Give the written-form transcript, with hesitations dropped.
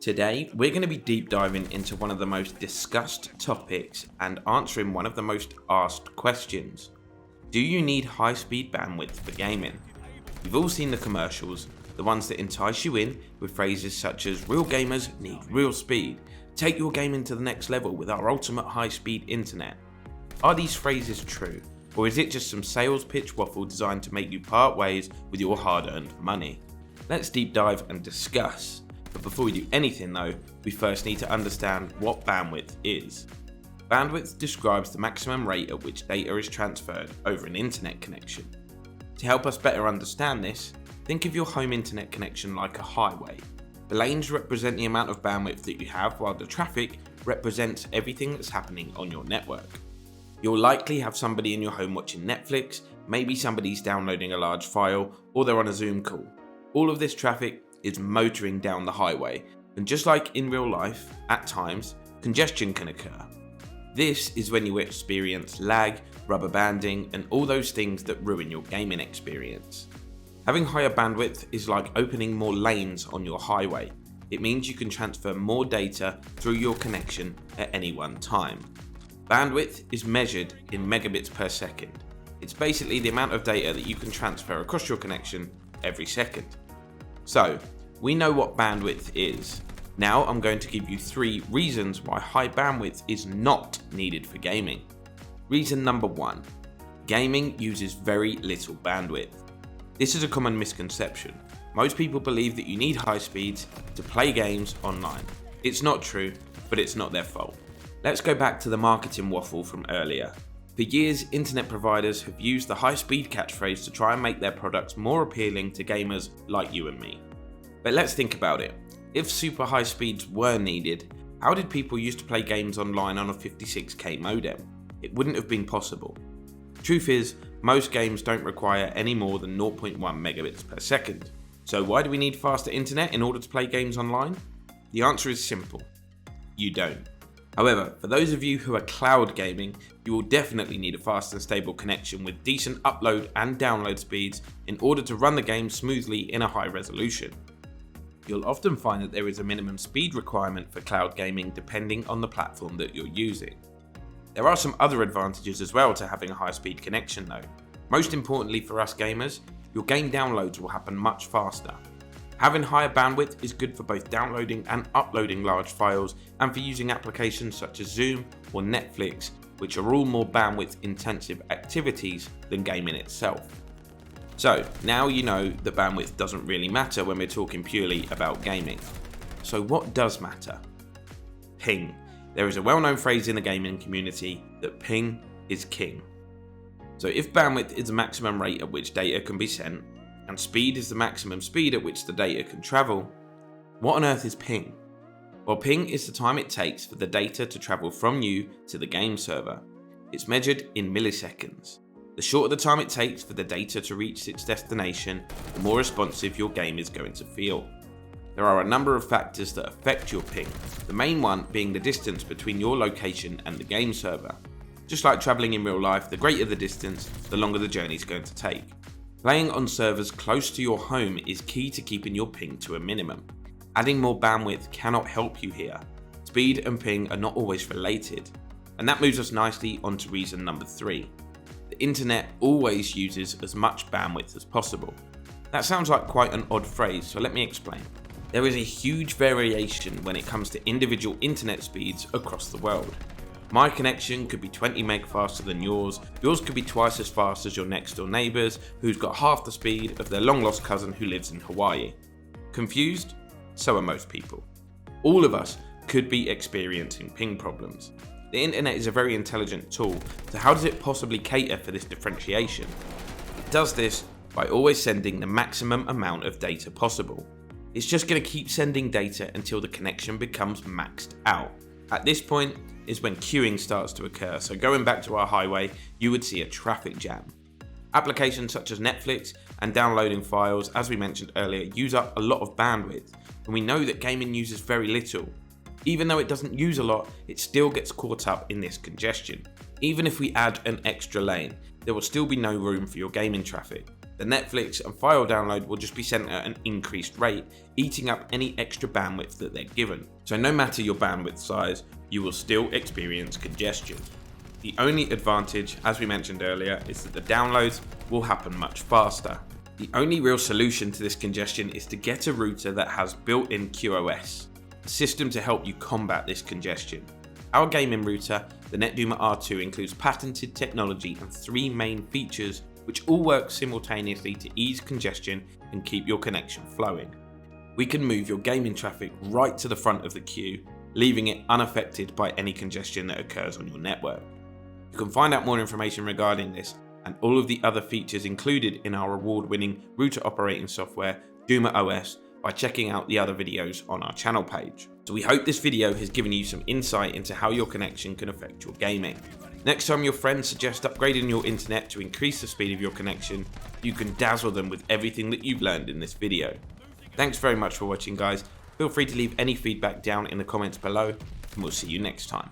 Today, we're going to be deep diving into one of the most discussed topics and answering one of the most asked questions. Do you need high-speed bandwidth for gaming? You've all seen the commercials, the ones that entice you in with phrases such as "real gamers need real speed," "take your gaming to the next level with our ultimate high-speed internet." Are these phrases true, or is it just some sales pitch waffle designed to make you part ways with your hard-earned money? Let's deep dive and discuss. But before we do anything though, we first need to understand what bandwidth is. Bandwidth describes the maximum rate at which data is transferred over an internet connection. To help us better understand this, think of your home internet connection like a highway. The lanes represent the amount of bandwidth that you have, while the traffic represents everything that's happening on your network. You'll likely have somebody in your home watching Netflix, maybe somebody's downloading a large file, or they're on a Zoom call. All of this traffic is motoring down the highway, and just like in real life, at times, congestion can occur. This is when you experience lag, rubber banding, and all those things that ruin your gaming experience. Having higher bandwidth is like opening more lanes on your highway. It means you can transfer more data through your connection at any one time. Bandwidth is measured in megabits per second. It's basically the amount of data that you can transfer across your connection every second. So, we know what bandwidth is. Now I'm going to give you 3 reasons why high bandwidth is not needed for gaming. Reason number 1. Gaming uses very little bandwidth. This is a common misconception. Most people believe that you need high speeds to play games online. It's not true, but it's not their fault. Let's go back to the marketing waffle from earlier. For years, internet providers have used the high-speed catchphrase to try and make their products more appealing to gamers like you and me. But let's think about it. If super high speeds were needed, how did people used to play games online on a 56k modem? It wouldn't have been possible. Truth is, most games don't require any more than 0.1 megabits per second. So why do we need faster internet in order to play games online? The answer is simple. You don't. However, for those of you who are cloud gaming, you will definitely need a fast and stable connection with decent upload and download speeds in order to run the game smoothly in a high resolution. You'll often find that there is a minimum speed requirement for cloud gaming depending on the platform that you're using. There are some other advantages as well to having a high-speed connection though. Most importantly for us gamers, your game downloads will happen much faster. Having higher bandwidth is good for both downloading and uploading large files, and for using applications such as Zoom or Netflix, which are all more bandwidth intensive activities than gaming itself. So now you know that bandwidth doesn't really matter when we're talking purely about gaming. So what does matter? Ping. There is a well-known phrase in the gaming community that ping is king. So if bandwidth is the maximum rate at which data can be sent, and speed is the maximum speed at which the data can travel, what on earth is ping? Well, ping is the time it takes for the data to travel from you to the game server. It's measured in milliseconds. The shorter the time it takes for the data to reach its destination, the more responsive your game is going to feel. There are a number of factors that affect your ping, the main one being the distance between your location and the game server. Just like travelling in real life, the greater the distance, the longer the journey is going to take. Playing on servers close to your home is key to keeping your ping to a minimum. Adding more bandwidth cannot help you here. Speed and ping are not always related. And that moves us nicely onto reason number 3. The internet always uses as much bandwidth as possible. That sounds like quite an odd phrase, so let me explain. There is a huge variation when it comes to individual internet speeds across the world. My connection could be 20 meg faster than yours could be twice as fast as your next door neighbour's, who's got half the speed of their long lost cousin who lives in Hawaii. Confused? So are most people. All of us could be experiencing ping problems. The internet is a very intelligent tool, so how does it possibly cater for this differentiation? It does this by always sending the maximum amount of data possible. It's just going to keep sending data until the connection becomes maxed out. At this point is when queuing starts to occur, so going back to our highway, you would see a traffic jam. Applications such as Netflix and downloading files, as we mentioned earlier, use up a lot of bandwidth, and we know that gaming uses very little. Even though it doesn't use a lot, it still gets caught up in this congestion. Even if we add an extra lane, there will still be no room for your gaming traffic. The Netflix and file download will just be sent at an increased rate, eating up any extra bandwidth that they're given. So no matter your bandwidth size, you will still experience congestion. The only advantage, as we mentioned earlier, is that the downloads will happen much faster. The only real solution to this congestion is to get a router that has built-in QoS, a system to help you combat this congestion. Our gaming router, the Netduma R2, includes patented technology and 3 main features which all work simultaneously to ease congestion and keep your connection flowing. We can move your gaming traffic right to the front of the queue, leaving it unaffected by any congestion that occurs on your network. You can find out more information regarding this and all of the other features included in our award-winning router operating software, DumaOS, by checking out the other videos on our channel page. So we hope this video has given you some insight into how your connection can affect your gaming. Next time your friends suggest upgrading your internet to increase the speed of your connection, you can dazzle them with everything that you've learned in this video. Thanks very much for watching, guys. Feel free to leave any feedback down in the comments below, and we'll see you next time.